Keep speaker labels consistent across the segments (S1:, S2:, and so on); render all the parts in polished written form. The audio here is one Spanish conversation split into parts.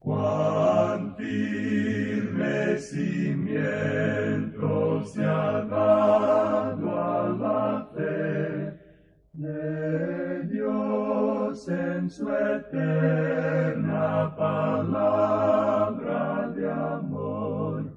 S1: Cuán firme cimiento se ha dado a la fe de Dios en su eterna palabra de amor.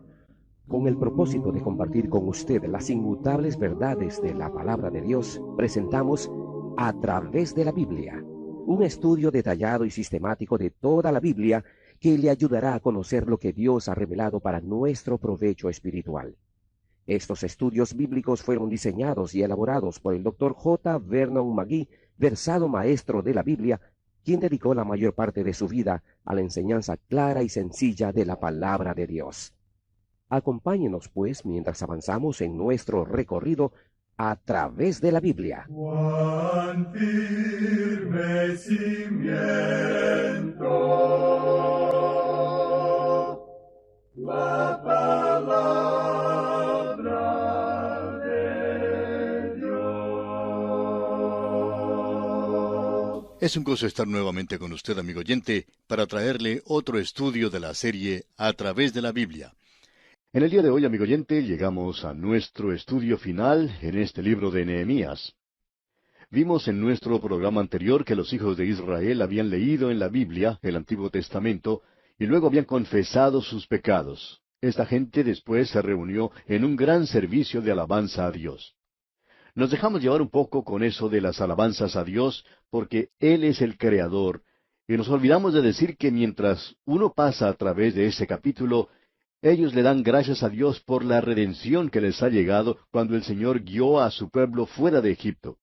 S2: Con el propósito de compartir con usted las inmutables verdades de la palabra de Dios, presentamos A través de la Biblia, un estudio detallado y sistemático de toda la Biblia que le ayudará a conocer lo que Dios ha revelado para nuestro provecho espiritual. Estos estudios bíblicos fueron diseñados y elaborados por el Dr. J. Vernon McGee, versado maestro de la Biblia, quien dedicó la mayor parte de su vida a la enseñanza clara y sencilla de la palabra de Dios. Acompáñenos, pues, mientras avanzamos en nuestro recorrido a través de la Biblia.
S1: Cuán firme cimiento la palabra de Dios.
S3: Es un gozo estar nuevamente con usted, amigo oyente, para traerle otro estudio de la serie A través de la Biblia. En el día de hoy, amigo oyente, llegamos a nuestro estudio final en este libro de Nehemías. Vimos en nuestro programa anterior que los hijos de Israel habían leído en la Biblia el Antiguo Testamento y luego habían confesado sus pecados. Esta gente después se reunió en un gran servicio de alabanza a Dios. Nos dejamos llevar un poco con eso de las alabanzas a Dios porque Él es el Creador, y nos olvidamos de decir que mientras uno pasa a través de ese capítulo, ellos le dan gracias a Dios por la redención que les ha llegado cuando el Señor guió a su pueblo fuera de Egipto.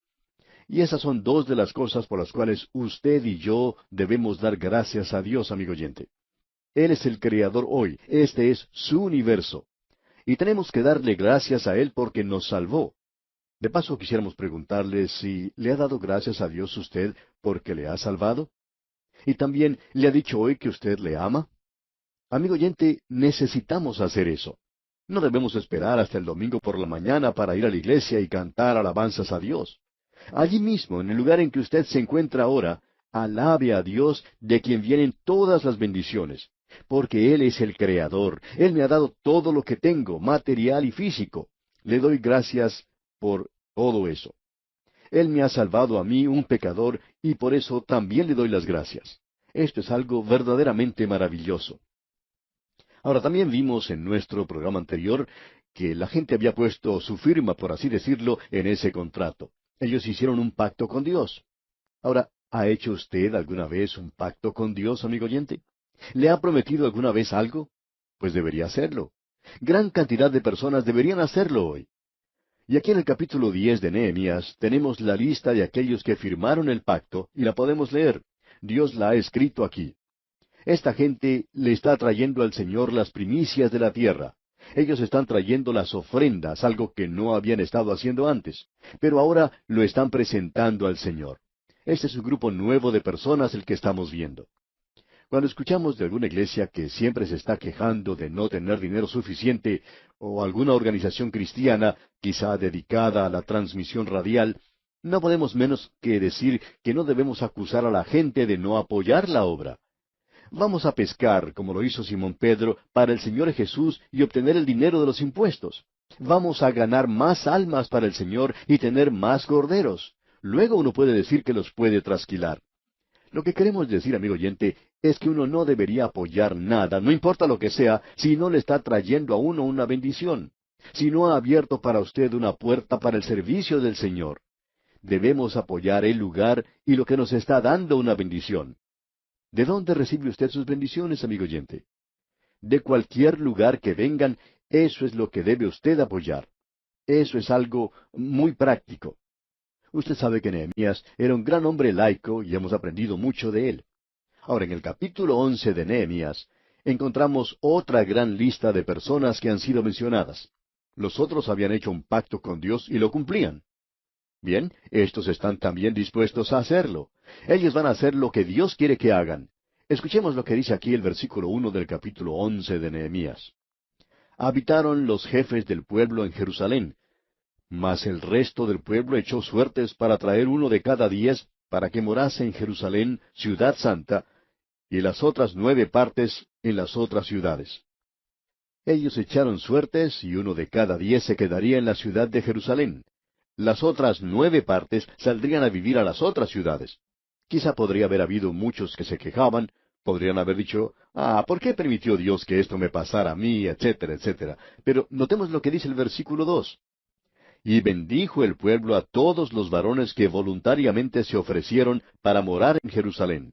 S3: Y esas son dos de las cosas por las cuales usted y yo debemos dar gracias a Dios, amigo oyente. Él es el Creador hoy, este es su universo. Y tenemos que darle gracias a Él porque nos salvó. De paso quisiéramos preguntarle si le ha dado gracias a Dios usted porque le ha salvado. Y también le ha dicho hoy que usted le ama. Amigo oyente, necesitamos hacer eso. No debemos esperar hasta el domingo por la mañana para ir a la iglesia y cantar alabanzas a Dios. Allí mismo, en el lugar en que usted se encuentra ahora, alabe a Dios de quien vienen todas las bendiciones, porque Él es el Creador. Él me ha dado todo lo que tengo, material y físico. Le doy gracias por todo eso. Él me ha salvado a mí, un pecador, y por eso también le doy las gracias. Esto es algo verdaderamente maravilloso. Ahora, también vimos en nuestro programa anterior que la gente había puesto su firma, por así decirlo, en ese contrato. Ellos hicieron un pacto con Dios. Ahora, ¿ha hecho usted alguna vez un pacto con Dios, amigo oyente? ¿Le ha prometido alguna vez algo? Pues debería hacerlo. Gran cantidad de personas deberían hacerlo hoy. Y aquí en el capítulo 10 de Nehemías tenemos la lista de aquellos que firmaron el pacto y la podemos leer. Dios la ha escrito aquí. Esta gente le está trayendo al Señor las primicias de la tierra. Ellos están trayendo las ofrendas, algo que no habían estado haciendo antes, pero ahora lo están presentando al Señor. Este es un grupo nuevo de personas el que estamos viendo. Cuando escuchamos de alguna iglesia que siempre se está quejando de no tener dinero suficiente, o alguna organización cristiana, quizá dedicada a la transmisión radial, no podemos menos que decir que no debemos acusar a la gente de no apoyar la obra. Vamos a pescar, como lo hizo Simón Pedro, para el Señor Jesús y obtener el dinero de los impuestos. Vamos a ganar más almas para el Señor y tener más corderos. Luego uno puede decir que los puede trasquilar. Lo que queremos decir, amigo oyente, es que uno no debería apoyar nada, no importa lo que sea, si no le está trayendo a uno una bendición, si no ha abierto para usted una puerta para el servicio del Señor. Debemos apoyar el lugar y lo que nos está dando una bendición. ¿De dónde recibe usted sus bendiciones, amigo oyente? De cualquier lugar que vengan, eso es lo que debe usted apoyar. Eso es algo muy práctico. Usted sabe que Nehemías era un gran hombre laico y hemos aprendido mucho de él. Ahora, en el capítulo 11 de Nehemías, encontramos otra gran lista de personas que han sido mencionadas. Los otros habían hecho un pacto con Dios y lo cumplían. Bien, estos están también dispuestos a hacerlo. Ellos van a hacer lo que Dios quiere que hagan. Escuchemos lo que dice aquí el versículo 1 del capítulo 11 de Nehemías. Habitaron los jefes del pueblo en Jerusalén, mas el resto del pueblo echó suertes para traer uno de cada 10 para que morase en Jerusalén, ciudad santa, y las otras 9 partes en las otras ciudades. Ellos echaron suertes, y 1 de cada 10 se quedaría en la ciudad de Jerusalén. Las otras 9 partes saldrían a vivir a las otras ciudades. Quizá podría haber habido muchos que se quejaban, podrían haber dicho, ¿por qué permitió Dios que esto me pasara a mí?, etcétera, etcétera. Pero notemos lo que dice el versículo 2. Y bendijo el pueblo a todos los varones que voluntariamente se ofrecieron para morar en Jerusalén.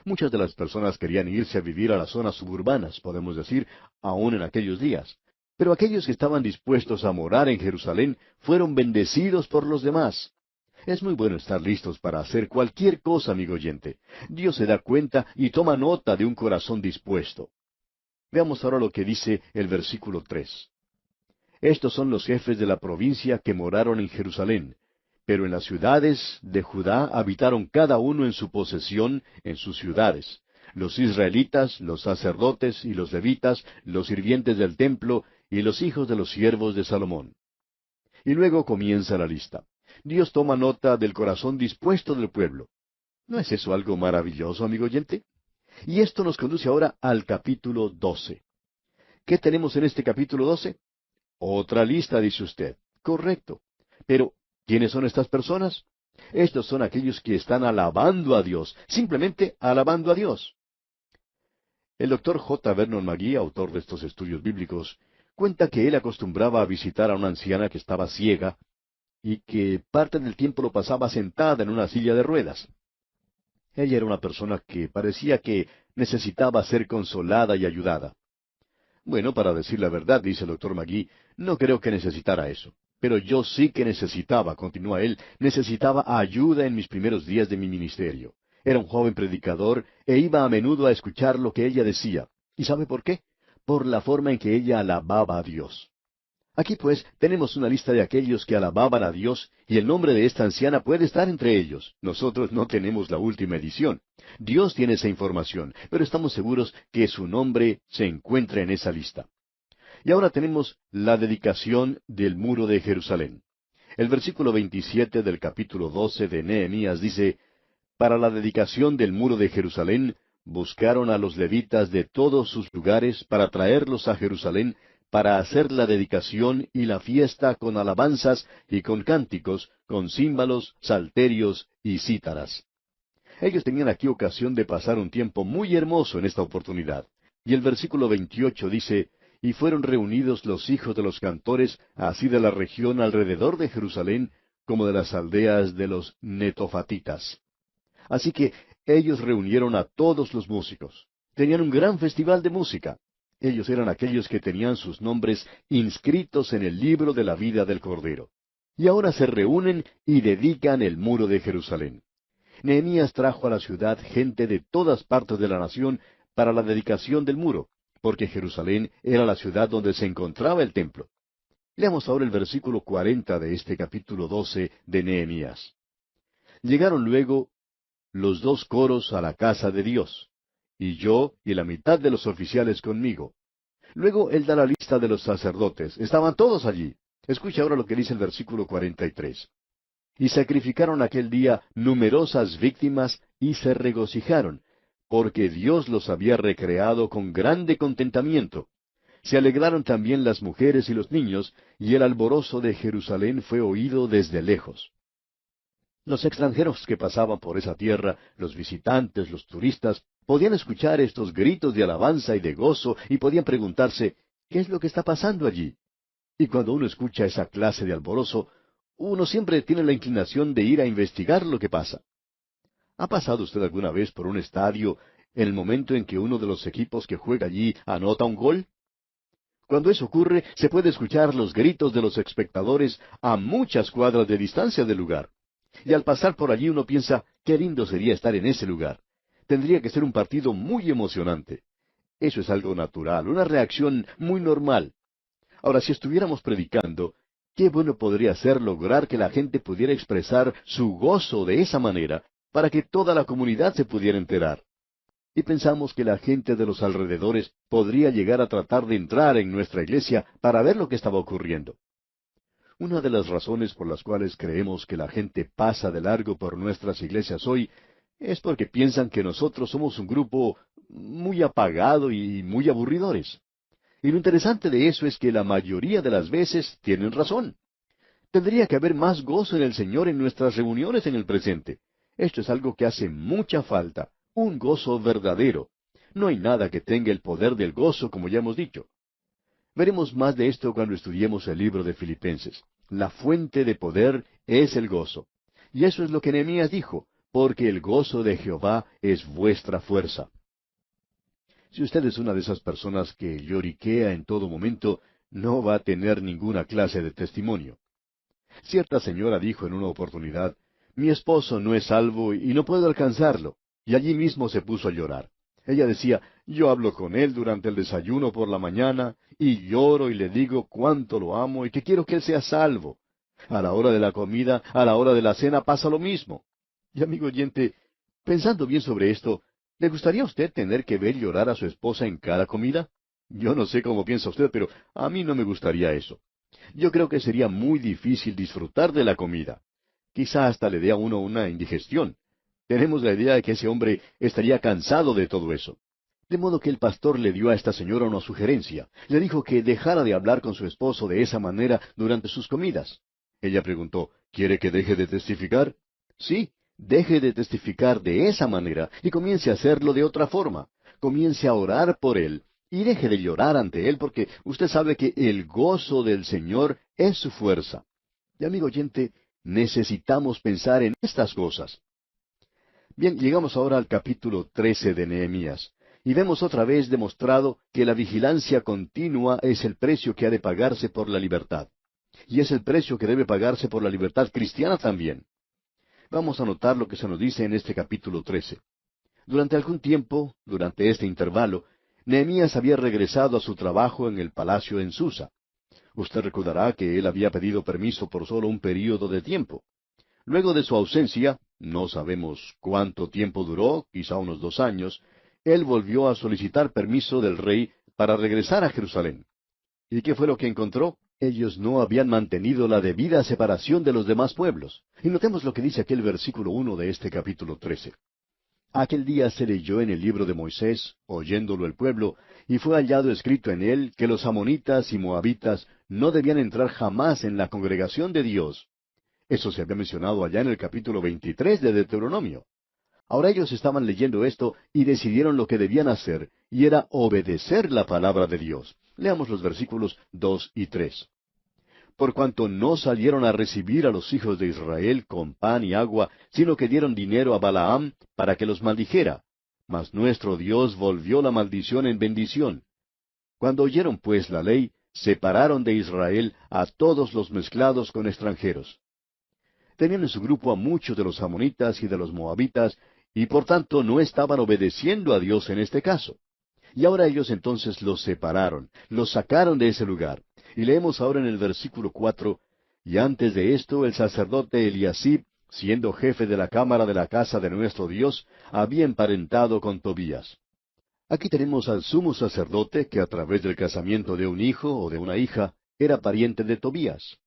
S3: Muchas de las personas querían irse a vivir a las zonas suburbanas, podemos decir, aún en aquellos días. Pero aquellos que estaban dispuestos a morar en Jerusalén fueron bendecidos por los demás. Es muy bueno estar listos para hacer cualquier cosa, amigo oyente. Dios se da cuenta y toma nota de un corazón dispuesto. Veamos ahora lo que dice el versículo 3. Estos son los jefes de la provincia que moraron en Jerusalén, pero en las ciudades de Judá habitaron cada uno en su posesión, en sus ciudades: los israelitas, los sacerdotes y los levitas, los sirvientes del templo y los hijos de los siervos de Salomón. Y luego comienza la lista. Dios toma nota del corazón dispuesto del pueblo. ¿No es eso algo maravilloso, amigo oyente? Y esto nos conduce ahora al capítulo 12. ¿Qué tenemos en este capítulo 12? Otra lista, dice usted. Correcto. Pero, ¿quiénes son estas personas? Estos son aquellos que están alabando a Dios, simplemente alabando a Dios. El doctor J. Vernon McGee, autor de estos estudios bíblicos, cuenta que él acostumbraba a visitar a una anciana que estaba ciega y que parte del tiempo lo pasaba sentada en una silla de ruedas. Ella era una persona que parecía que necesitaba ser consolada y ayudada. Bueno, para decir la verdad, dice el doctor McGee, no creo que necesitara eso. Pero yo sí que necesitaba, continúa él, necesitaba ayuda en mis primeros días de mi ministerio. Era un joven predicador e iba a menudo a escuchar lo que ella decía. ¿Y sabe por qué? Por la forma en que ella alababa a Dios. Aquí pues tenemos una lista de aquellos que alababan a Dios, y el nombre de esta anciana puede estar entre ellos. Nosotros no tenemos la última edición. Dios tiene esa información, pero estamos seguros que su nombre se encuentra en esa lista. Y ahora tenemos la dedicación del muro de Jerusalén. El versículo 27 del capítulo 12 de Nehemías dice: Para la dedicación del muro de Jerusalén, buscaron a los levitas de todos sus lugares para traerlos a Jerusalén, para hacer la dedicación y la fiesta con alabanzas y con cánticos, con címbalos, salterios y cítaras. Ellos tenían aquí ocasión de pasar un tiempo muy hermoso en esta oportunidad. Y el versículo 28 dice: Y fueron reunidos los hijos de los cantores, así de la región alrededor de Jerusalén, como de las aldeas de los netofatitas. Así que ellos reunieron a todos los músicos. Tenían un gran festival de música. Ellos eran aquellos que tenían sus nombres inscritos en el libro de la vida del Cordero. Y ahora se reúnen y dedican el muro de Jerusalén. Nehemías trajo a la ciudad gente de todas partes de la nación para la dedicación del muro, porque Jerusalén era la ciudad donde se encontraba el templo. Leamos ahora el versículo 40 de este capítulo 12 de Nehemías. Llegaron luego los 2 coros a la casa de Dios, y yo y la mitad de los oficiales conmigo. Luego él da la lista de los sacerdotes. Estaban todos allí. Escucha ahora lo que dice el versículo 43. Y sacrificaron aquel día numerosas víctimas y se regocijaron, porque Dios los había recreado con grande contentamiento. Se alegraron también las mujeres y los niños, y el alborozo de Jerusalén fue oído desde lejos. Los extranjeros que pasaban por esa tierra, los visitantes, los turistas, podían escuchar estos gritos de alabanza y de gozo y podían preguntarse, ¿qué es lo que está pasando allí? Y cuando uno escucha esa clase de alborozo, uno siempre tiene la inclinación de ir a investigar lo que pasa. ¿Ha pasado usted alguna vez por un estadio en el momento en que uno de los equipos que juega allí anota un gol? Cuando eso ocurre, se puede escuchar los gritos de los espectadores a muchas cuadras de distancia del lugar. Y al pasar por allí uno piensa, qué lindo sería estar en ese lugar. Tendría que ser un partido muy emocionante. Eso es algo natural, una reacción muy normal. Ahora, si estuviéramos predicando, qué bueno podría ser lograr que la gente pudiera expresar su gozo de esa manera, para que toda la comunidad se pudiera enterar. Y pensamos que la gente de los alrededores podría llegar a tratar de entrar en nuestra iglesia para ver lo que estaba ocurriendo. Una de las razones por las cuales creemos que la gente pasa de largo por nuestras iglesias hoy Es porque piensan que nosotros somos un grupo muy apagado y muy aburridores. Y lo interesante de eso es que la mayoría de las veces tienen razón. Tendría que haber más gozo en el Señor en nuestras reuniones en el presente. Esto es algo que hace mucha falta, un gozo verdadero. No hay nada que tenga el poder del gozo, como ya hemos dicho. Veremos más de esto cuando estudiemos el libro de Filipenses. La fuente de poder es el gozo. Y eso es lo que Nehemías dijo, porque el gozo de Jehová es vuestra fuerza. Si usted es una de esas personas que lloriquea en todo momento, no va a tener ninguna clase de testimonio. Cierta señora dijo en una oportunidad, mi esposo no es salvo y no puedo alcanzarlo. Y allí mismo se puso a llorar. Ella decía, yo hablo con él durante el desayuno por la mañana, y lloro y le digo cuánto lo amo y que quiero que él sea salvo. A la hora de la comida, a la hora de la cena pasa lo mismo. Y amigo oyente, pensando bien sobre esto, ¿le gustaría a usted tener que ver llorar a su esposa en cada comida? Yo no sé cómo piensa usted, pero a mí no me gustaría eso. Yo creo que sería muy difícil disfrutar de la comida. Quizá hasta le dé a uno una indigestión. Tenemos la idea de que ese hombre estaría cansado de todo eso. De modo que el pastor le dio a esta señora una sugerencia. Le dijo que dejara de hablar con su esposo de esa manera durante sus comidas. Ella preguntó, ¿quiere que deje de testificar? Sí, deje de testificar de esa manera y comience a hacerlo de otra forma. Comience a orar por él y deje de llorar ante él porque usted sabe que el gozo del Señor es su fuerza. Y amigo oyente, necesitamos pensar en estas cosas. Bien, llegamos ahora al capítulo 13 de Nehemías, y vemos otra vez demostrado que la vigilancia continua es el precio que ha de pagarse por la libertad. Y es el precio que debe pagarse por la libertad cristiana también. Vamos a notar lo que se nos dice en este capítulo 13. Durante algún tiempo, durante este intervalo, Nehemías había regresado a su trabajo en el palacio en Susa. Usted recordará que él había pedido permiso por solo un período de tiempo. Luego de su ausencia, no sabemos cuánto tiempo duró, quizá unos 2 años, él volvió a solicitar permiso del rey para regresar a Jerusalén. ¿Y qué fue lo que encontró? Ellos no habían mantenido la debida separación de los demás pueblos. Y notemos lo que dice aquel versículo 1 de este capítulo 13. Aquel día se leyó en el libro de Moisés, oyéndolo el pueblo, y fue hallado escrito en él que los amonitas y moabitas no debían entrar jamás en la congregación de Dios. Eso se había mencionado allá en el capítulo 23 de Deuteronomio. Ahora ellos estaban leyendo esto y decidieron lo que debían hacer, y era obedecer la palabra de Dios. Leamos los versículos 2 y 3. Por cuanto no salieron a recibir a los hijos de Israel con pan y agua, sino que dieron dinero a Balaam para que los maldijera. Mas nuestro Dios volvió la maldición en bendición. Cuando oyeron pues la ley, separaron de Israel a todos los mezclados con extranjeros. Tenían en su grupo a muchos de los amonitas y de los moabitas, y por tanto no estaban obedeciendo a Dios en este caso. Y ahora ellos entonces los separaron, los sacaron de ese lugar. Y leemos ahora en el versículo 4, y antes de esto el sacerdote Eliasib, siendo jefe de la cámara de la casa de nuestro Dios, había emparentado con Tobías. Aquí tenemos al sumo sacerdote que a través del casamiento de un hijo o de una hija era pariente de Tobías.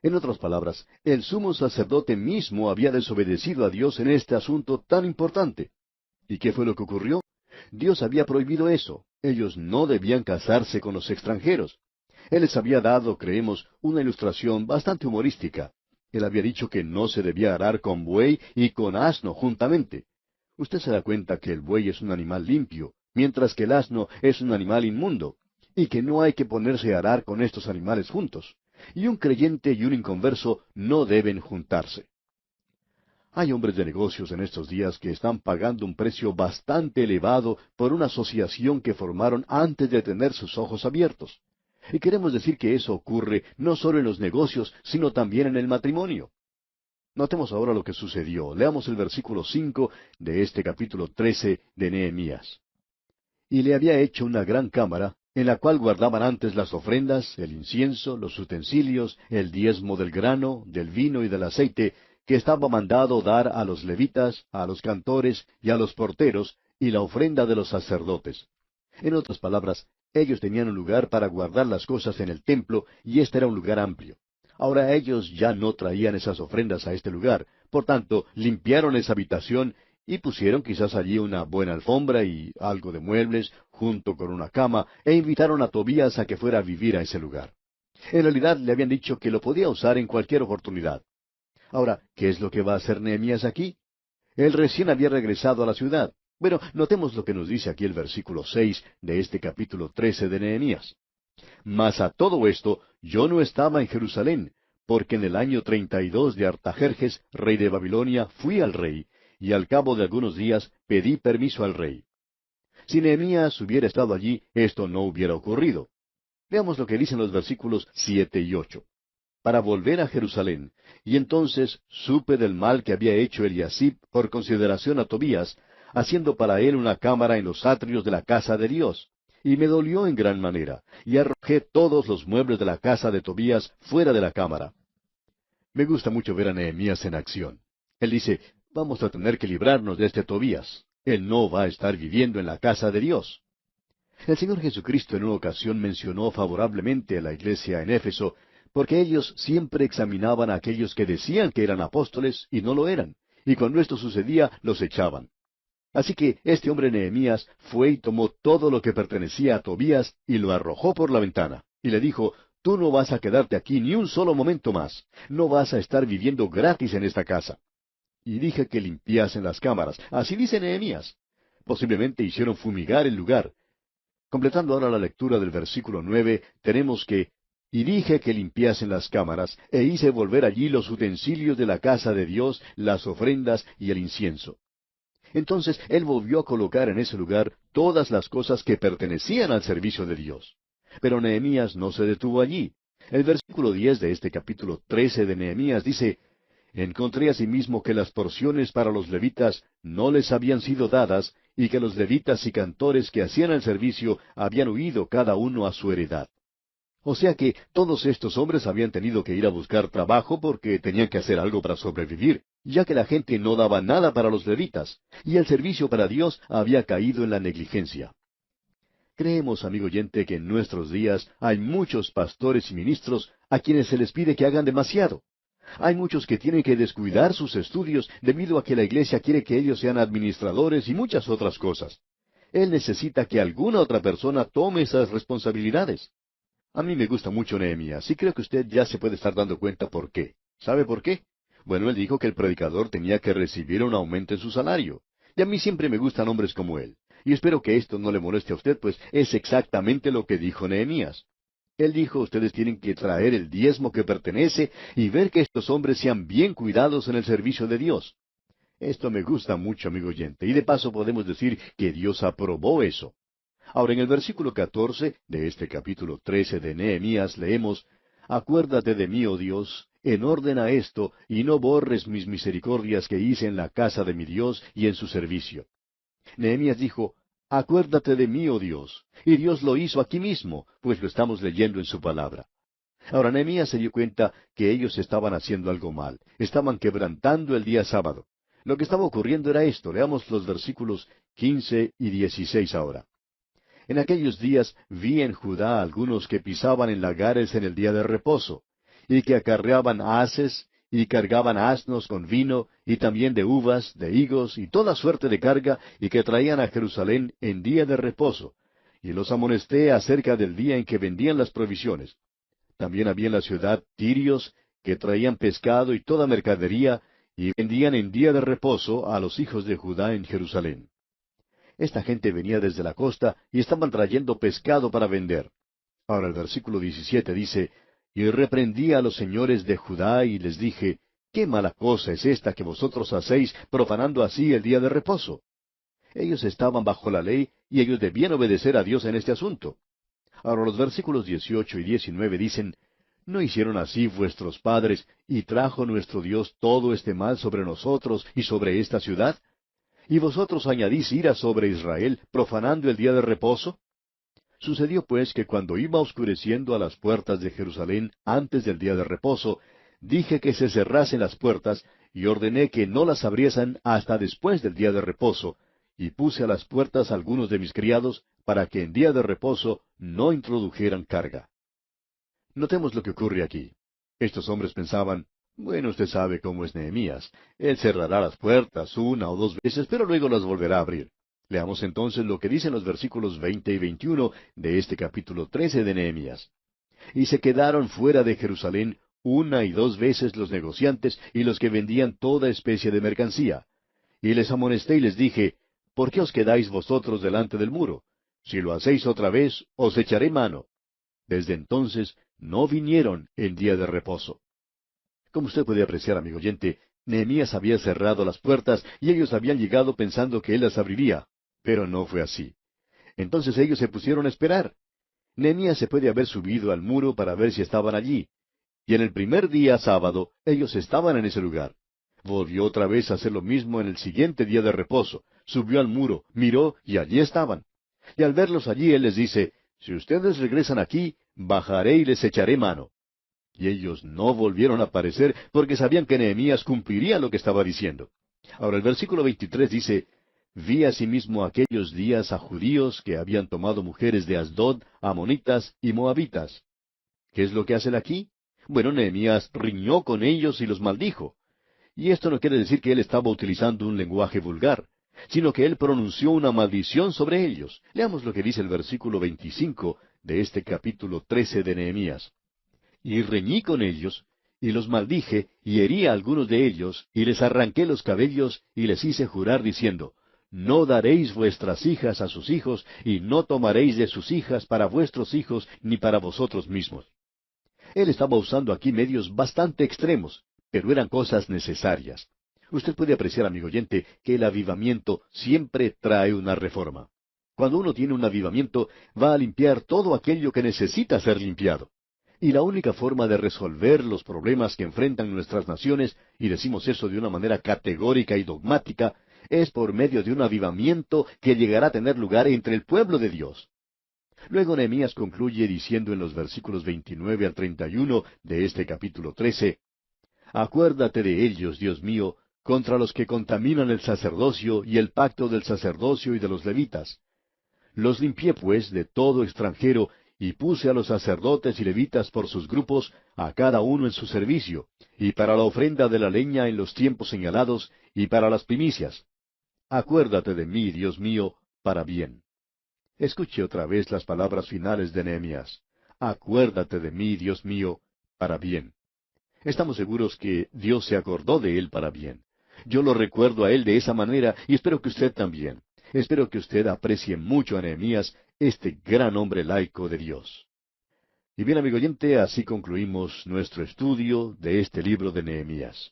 S3: En otras palabras, el sumo sacerdote mismo había desobedecido a Dios en este asunto tan importante. ¿Y qué fue lo que ocurrió? Dios había prohibido eso. Ellos no debían casarse con los extranjeros. Él les había dado, creemos, una ilustración bastante humorística. Él había dicho que no se debía arar con buey y con asno juntamente. Usted se da cuenta que el buey es un animal limpio, mientras que el asno es un animal inmundo, y que no hay que ponerse a arar con estos animales juntos. Y un creyente y un inconverso no deben juntarse. Hay hombres de negocios en estos días que están pagando un precio bastante elevado por una asociación que formaron antes de tener sus ojos abiertos. Y queremos decir que eso ocurre no solo en los negocios, sino también en el matrimonio. Notemos ahora lo que sucedió. Leamos el versículo 5 de este capítulo 13 de Nehemías. Y le había hecho una gran cámara, en la cual guardaban antes las ofrendas, el incienso, los utensilios, el diezmo del grano, del vino y del aceite, que estaba mandado dar a los levitas, a los cantores y a los porteros, y la ofrenda de los sacerdotes. En otras palabras, ellos tenían un lugar para guardar las cosas en el templo, y este era un lugar amplio. Ahora ellos ya no traían esas ofrendas a este lugar, por tanto, limpiaron esa habitación, y pusieron quizás allí una buena alfombra y algo de muebles, junto con una cama, e invitaron a Tobías a que fuera a vivir a ese lugar. En realidad le habían dicho que lo podía usar en cualquier oportunidad. Ahora, ¿qué es lo que va a hacer Nehemías aquí? Él recién había regresado a la ciudad. Bueno, notemos lo que nos dice aquí el versículo 6 de este capítulo 13 de Nehemías. Mas a todo esto yo no estaba en Jerusalén, porque en el año 32 de Artajerjes, rey de Babilonia, fui al rey, y al cabo de algunos días pedí permiso al rey. Si Nehemías hubiera estado allí, esto no hubiera ocurrido. Veamos lo que dicen los versículos 7 y 8. Para volver a Jerusalén, y entonces supe del mal que había hecho Eliasib por consideración a Tobías, haciendo para él una cámara en los atrios de la casa de Dios. Y me dolió en gran manera, y arrojé todos los muebles de la casa de Tobías fuera de la cámara. Me gusta mucho ver a Nehemías en acción. Él dice, vamos a tener que librarnos de este Tobías. Él no va a estar viviendo en la casa de Dios. El Señor Jesucristo en una ocasión mencionó favorablemente a la iglesia en Éfeso, porque ellos siempre examinaban a aquellos que decían que eran apóstoles y no lo eran, y cuando esto sucedía, los echaban. Así que este hombre Nehemías fue y tomó todo lo que pertenecía a Tobías y lo arrojó por la ventana, y le dijo, tú no vas a quedarte aquí ni un solo momento más, no vas a estar viviendo gratis en esta casa. Y dije que limpiasen las cámaras, así dice Nehemías. Posiblemente hicieron fumigar el lugar. Completando ahora la lectura del versículo 9, tenemos que, y dije que limpiasen las cámaras, e hice volver allí los utensilios de la casa de Dios, las ofrendas y el incienso. Entonces él volvió a colocar en ese lugar todas las cosas que pertenecían al servicio de Dios. Pero Nehemías no se detuvo allí. El versículo 10 de este capítulo 13 de Nehemías dice, encontré asimismo que las porciones para los levitas no les habían sido dadas, y que los levitas y cantores que hacían el servicio habían huido cada uno a su heredad. O sea que todos estos hombres habían tenido que ir a buscar trabajo porque tenían que hacer algo para sobrevivir, ya que la gente no daba nada para los levitas, y el servicio para Dios había caído en la negligencia. Creemos, amigo oyente, que en nuestros días hay muchos pastores y ministros a quienes se les pide que hagan demasiado. Hay muchos que tienen que descuidar sus estudios debido a que la iglesia quiere que ellos sean administradores y muchas otras cosas. Él necesita que alguna otra persona tome esas responsabilidades. A mí me gusta mucho Nehemías, y creo que usted ya se puede estar dando cuenta por qué. ¿Sabe por qué? Bueno, él dijo que el predicador tenía que recibir un aumento en su salario. Y a mí siempre me gustan hombres como él. Y espero que esto no le moleste a usted, pues es exactamente lo que dijo Nehemías. Él dijo, ustedes tienen que traer el diezmo que pertenece y ver que estos hombres sean bien cuidados en el servicio de Dios. Esto me gusta mucho, amigo oyente, y de paso podemos decir que Dios aprobó eso. Ahora, en el versículo 14 de este capítulo 13 de Nehemías leemos, acuérdate de mí, oh Dios, en orden a esto, y no borres mis misericordias que hice en la casa de mi Dios y en su servicio. Nehemías dijo, acuérdate de mí, oh Dios, y Dios lo hizo aquí mismo, pues lo estamos leyendo en su palabra. Ahora, Nehemías se dio cuenta que ellos estaban haciendo algo mal, estaban quebrantando el día sábado. Lo que estaba ocurriendo era esto, leamos los versículos 15 y 16 ahora. En aquellos días vi en Judá algunos que pisaban en lagares en el día de reposo, y que acarreaban haces, y cargaban asnos con vino, y también de uvas, de higos, y toda suerte de carga, y que traían a Jerusalén en día de reposo. Y los amonesté acerca del día en que vendían las provisiones. También había en la ciudad tirios, que traían pescado y toda mercadería, y vendían en día de reposo a los hijos de Judá en Jerusalén. Esta gente venía desde la costa y estaban trayendo pescado para vender. Ahora el versículo 17 dice, y reprendí a los señores de Judá y les dije, ¿qué mala cosa es esta que vosotros hacéis, profanando así el día de reposo? Ellos estaban bajo la ley y ellos debían obedecer a Dios en este asunto. Ahora los versículos 18 y 19 dicen, ¿no hicieron así vuestros padres, y trajo nuestro Dios todo este mal sobre nosotros y sobre esta ciudad? ¿Y vosotros añadís ira sobre Israel, profanando el día de reposo? Sucedió pues que cuando iba oscureciendo a las puertas de Jerusalén antes del día de reposo, dije que se cerrasen las puertas, y ordené que no las abriesen hasta después del día de reposo, y puse a las puertas algunos de mis criados, para que en día de reposo no introdujeran carga. Notemos lo que ocurre aquí. Estos hombres pensaban, Bueno, usted sabe cómo es Nehemías. Él cerrará las puertas una o dos veces, pero luego las volverá a abrir. Leamos entonces lo que dicen los versículos 20 y 21 de este capítulo 13 de Nehemías. Y se quedaron fuera de Jerusalén una y dos veces los negociantes y los que vendían toda especie de mercancía. Y les amonesté y les dije, ¿por qué os quedáis vosotros delante del muro? Si lo hacéis otra vez, os echaré mano. Desde entonces no vinieron en día de reposo. Como usted puede apreciar, amigo oyente, Nehemías había cerrado las puertas y ellos habían llegado pensando que él las abriría, pero no fue así. Entonces ellos se pusieron a esperar. Nehemías se puede haber subido al muro para ver si estaban allí. Y en el primer día sábado, ellos estaban en ese lugar. Volvió otra vez a hacer lo mismo en el siguiente día de reposo. Subió al muro, miró, y allí estaban. Y al verlos allí, él les dice, si ustedes regresan aquí, bajaré y les echaré mano. Y ellos no volvieron a aparecer porque sabían que Nehemías cumpliría lo que estaba diciendo. Ahora el versículo 23 dice, vi asimismo aquellos días a judíos que habían tomado mujeres de Asdod, amonitas y moabitas. ¿Qué es lo que hacen aquí? Bueno, Nehemías riñó con ellos y los maldijo. Y esto no quiere decir que él estaba utilizando un lenguaje vulgar, sino que él pronunció una maldición sobre ellos. Leamos lo que dice el versículo 25 de este capítulo 13 de Nehemías. Y reñí con ellos, y los maldije, y herí a algunos de ellos, y les arranqué los cabellos, y les hice jurar diciendo, no daréis vuestras hijas a sus hijos, y no tomaréis de sus hijas para vuestros hijos, ni para vosotros mismos. Él estaba usando aquí medios bastante extremos, pero eran cosas necesarias. Usted puede apreciar, amigo oyente, que el avivamiento siempre trae una reforma. Cuando uno tiene un avivamiento, va a limpiar todo aquello que necesita ser limpiado. Y la única forma de resolver los problemas que enfrentan nuestras naciones, y decimos eso de una manera categórica y dogmática, es por medio de un avivamiento que llegará a tener lugar entre el pueblo de Dios. Luego Nehemías concluye diciendo en los versículos 29 al 31 de este capítulo 13, acuérdate de ellos, Dios mío, contra los que contaminan el sacerdocio y el pacto del sacerdocio y de los levitas. Los limpié, pues, de todo extranjero, y puse a los sacerdotes y levitas por sus grupos, a cada uno en su servicio, y para la ofrenda de la leña en los tiempos señalados, y para las primicias. Acuérdate de mí, Dios mío, para bien. Escuche otra vez las palabras finales de Nehemías. Acuérdate de mí, Dios mío, para bien. Estamos seguros que Dios se acordó de él para bien. Yo lo recuerdo a él de esa manera y espero que usted también. Espero que usted aprecie mucho a Nehemías, este gran hombre laico de Dios. Y bien, amigo oyente, así concluimos nuestro estudio de este libro de Nehemías.